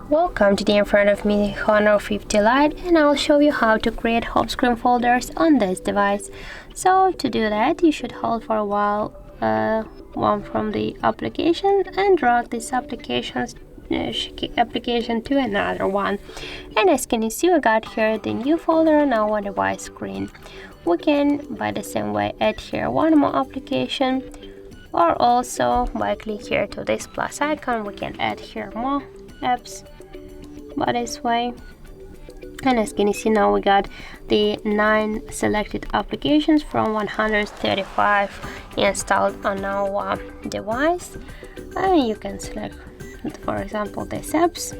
Welcome to the in front of me Honor 50 Lite, and I'll show you how to create home screen folders on this device. So to do that, you should hold for a while one from the application and drag this application to another one. And as can you see, we got here the new folder on our device screen. We can, by the same way, add here one more application, or also by click here to this plus icon, we can add here more apps by this way. And as can you see, now we got the 9 selected applications from 135 installed on our device. And you can select, for example, these apps.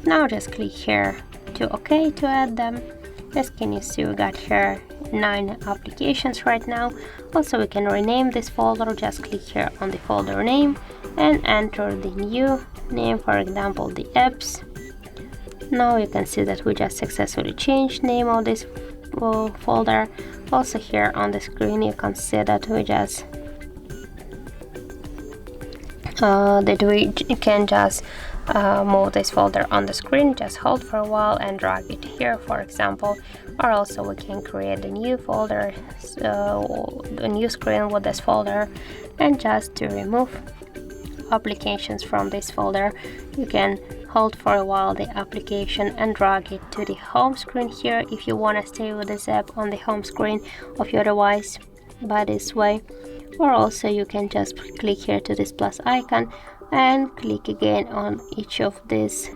Now just click here to OK to add them. As can you see, we got here 9 applications right now. Also, we can rename this folder. Just click here on the folder name and enter the new name, for example, the apps. Now you can see that we just successfully changed name of this folder. Also here on the screen you can see that we just can just move this folder on the screen. Just hold for a while and drag it here, for example, or also we can create a new folder, a new screen with this folder. And just to remove applications from this folder, you can hold for a while the application and drag it to the home screen here if you want to stay with this app on the home screen of your device by this way. Or also you can just click here to this plus icon and click again on each of these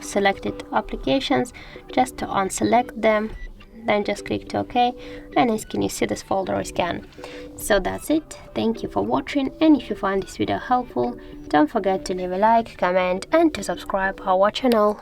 selected applications just to unselect them. Then just click to OK, and as can you see, this folder is gone. So that's it. Thank you for watching, and if you find this video helpful, don't forget to leave a like, comment and to subscribe our channel.